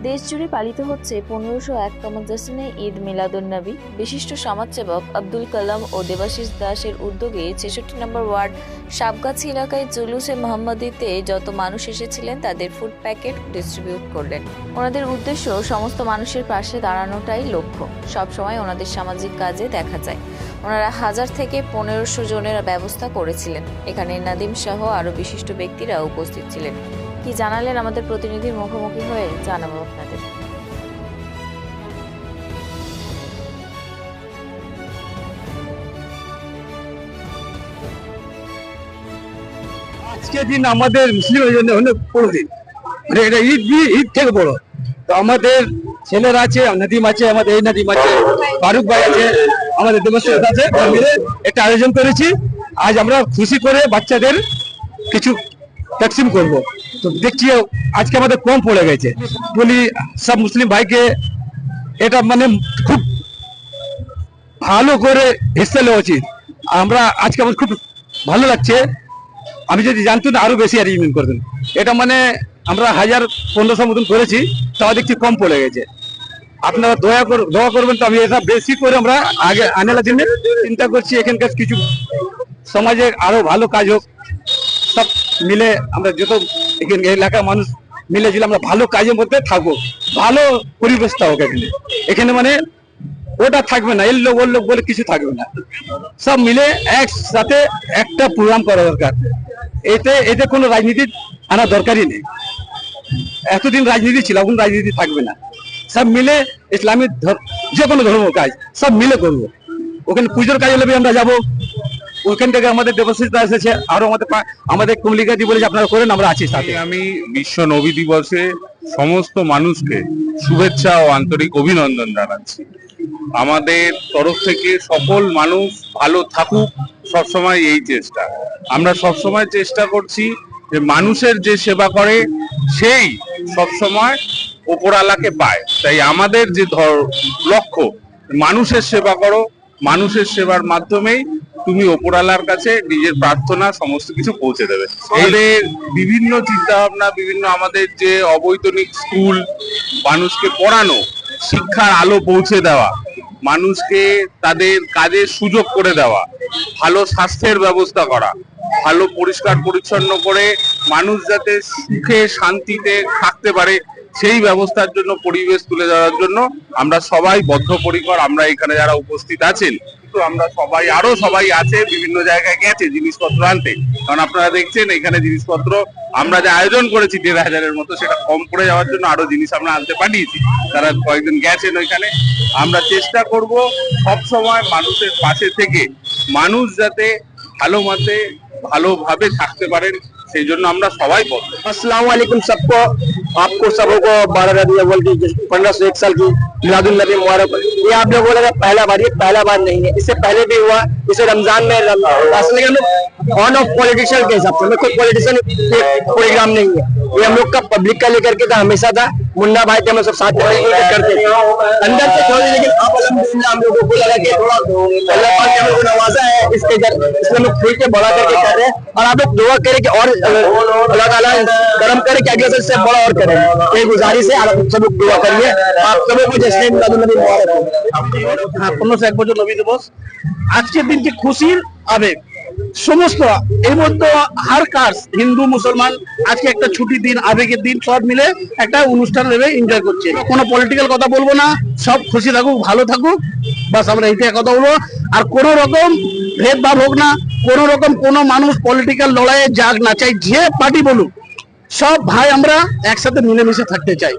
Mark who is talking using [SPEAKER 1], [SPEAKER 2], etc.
[SPEAKER 1] দেশ জুড়ে পালিত হচ্ছে 1501তম জশ্নে ঈদ মিলাদুন্নবী। বিশিষ্ট সমাজসেবক আব্দুল কালাম ও দেবাশিস দাসের উদ্যোগে 66 নম্বর ওয়ার্ড সাবগাছি এলাকায় জুলুসে মোহাম্মদীতে যত মানুষ এসেছিলেন তাদের ফুড প্যাকেট ডিস্ট্রিবিউট করলেন। ওনাদের উদ্দেশ্য সমস্ত মানুষের পাশে দাঁড়ানোটাই লক্ষ্য। সবসময় ওনাদের সামাজিক কাজে দেখা যায়। ওনারা 1000 থেকে 1500 জনের ব্যবস্থা করেছিলেন। এখানে নাদিম সহ আরও বিশিষ্ট ব্যক্তিরা উপস্থিত ছিলেন। কি জানালেন আমাদের প্রতিনিধির মুখোমুখি হয়ে জানাবো আপনাদের।
[SPEAKER 2] আজকে দিন আমাদের মুসলিমের জন্য অনেক বড় দিন, মানে এটা ঈদ থেকে বড়। তো আমাদের ছেলেরা আছে, নাদিম আছে, আমাদের এই নাদিম আছে, ফারুক ভাই আছে, আমাদের দেবশ্রী আছে, মিলে একটা আয়োজন করেছি। আজ আমরা খুশি করে বাচ্চাদের কিছু তকসিম করব। তো দেখছি আজকে আমাদের কম পড়ে গেছে, বলি সব মুসলিম ভাইকে এটা মানে খুব ভালো করে হিস্সা নেওয়া উচিত। আমরা আজকে আমার খুব ভালো লাগছে। আমি যদি জানতো না আরো বেশি অ্যারেঞ্জমেন্ট করতেন। এটা মানে আমরা 1500 মতন করেছি, তাও দেখছি কম পড়ে গেছে। আপনারা দোয়া করবেন। তো আমি এটা বেশি করে আমরা আগে আনার জন্য চিন্তা করছি। এখানকার কিছু সমাজে আরো ভালো কাজ হোক, সব মিলে আমরা যত এখানে এলাকার মানুষ মিলে যদি আমরা ভালো কাজের মধ্যে থাকবো, ভালো পরিবেশটা হোক এখানে। এখানে মানে ওটা থাকবে না, এর লোক ওর লোক বলে কিছু থাকবে না। সব মিলে একসাথে একটা প্রোগ্রাম করা দরকার। এতে কোনো রাজনীতি আনা দরকারই নেই। এতদিন রাজনীতি ছিল, এখন রাজনীতি থাকবে না। সব মিলে ইসলামিক যে কোনো ধর্ম কাজ সব মিলে করবো। ওখানে পুজোর কাজ হলে আমরা যাবো। ওখান থেকে আমাদের দেবশ্রী দাস এসেছে, আরো আমাদের কমলিকা দি বলেছে আপনারা করেন, আমরা আছি সাথে।
[SPEAKER 3] আমি বিশ্ব নবী দিবসে সমস্ত মানুষকে শুভেচ্ছা ও আন্তরিক অভিনন্দন জানাচ্ছি। আমাদের তরফ থেকে সকল মানুষ ভালো থাকুক, সবসময় এই চেষ্টা। আমরা সবসময় চেষ্টা করছি যে মানুষের যে সেবা করে সেই সবসময় ওপরওয়ালাকে পায়। তাই আমাদের যে লক্ষ্য, মানুষের সেবা করো, মানুষের সেবার মাধ্যমেই তুমি ওপরওয়ালার কাছে নিজের প্রার্থনা সমস্ত কিছু পৌঁছে দেবে। এদের বিভিন্ন চিন্তা ভাবনা, বিভিন্ন আমাদের যে অবৈতনিক স্কুল, মানুষকে পড়ানো, শিক্ষার আলো পৌঁছে দেওয়া, মানুষকে তাদের কাজের সুযোগ করে দেওয়া, ভালো স্বাস্থ্যের ব্যবস্থা করা, ভালো পরিষ্কার পরিচ্ছন্ন করে মানুষ যাতে সুখে শান্তিতে থাকতে পারে সেই ব্যবস্থার জন্য, পরিবেশ তুলে ধরার জন্য আমরা সবাই বদ্ধপরিকর। আমরা এখানে যারা উপস্থিত আছেন, কিন্তু আমরা সবাই আছে, বিভিন্ন জায়গায় গেছে জিনিসপত্র আনতে। কারণ আপনারা দেখছেন এখানে জিনিসপত্র আমরা যে আয়োজন করেছি 1500-এর মতো, সেটা কম পড়ে যাওয়ার জন্য আরো জিনিস আমরা আনতে পাঠিয়েছি। তারা কয়েকজন গেছেন ওইখানে। আমরা চেষ্টা করব সব সময় মানুষের পাশে থেকে মানুষ যাতে ভালোভাবে থাকতে পারেন, সেই জন্য আমরা সবাই বলবো।
[SPEAKER 2] अस्सलाम वालेकुम सबको। आपको सबों को 12 रबी अव्वल की 1501 साल की मिलादुन्नबी मुबारक। ये आप लोगों का पहला बार, ये पहला बार नहीं है, इससे पहले भी हुआ। इसे रमजान में ऑन ऑफ पॉलिटिशियन के हिसाब से, कोई पॉलिटिशियन प्रोग्राम नहीं है। ये हम लोग का पब्लिक का लेकर के था, हमेशा था। मुन्ना भाई थे, हम सब साथ में करते थे अंदर से थोड़ी, लेकिन अब अल्हम्दुलिल्लाह हम लोगों को लगा कि थोड़ा अल्लाह पाक ने हम लोग को नवाजा है, इसके इसलिए हम खुल के बड़ा करके कर रहे हैं। और आप लोग दुआ करें कि और अल्लाह ताला करम करे कि अगले साल से बड़ा और करें। ये गुजारिश है, आप सब लोग दुआ करिए। आप सबों को जश्न मिलादुन्नबी मुबारक हो।
[SPEAKER 4] হ্যাঁ, 1501 বছর নবী দিবস। আজকের দিনটি খুশির আবেগ সমস্ত, এর মধ্যে হার কাস্ট, হিন্দু মুসলমান, আজকে একটা ছুটির দিন, আবেগের দিন, সব মিলে একটা অনুষ্ঠান ভেবে এনজয় করছে। কোনো পলিটিক্যাল কথা বলবো না, সব খুশি থাকুক, ভালো থাকুক, বাস আমরা এইটাই কথা বলবো। আর কোনো রকম ভেদভাব হোক না, কোনো রকম কোনো মানুষ পলিটিক্যাল লড়াইয়ে যাক না, চাই যে পার্টি বলুক, সব ভাই আমরা একসাথে মিলেমিশে থাকতে চাই।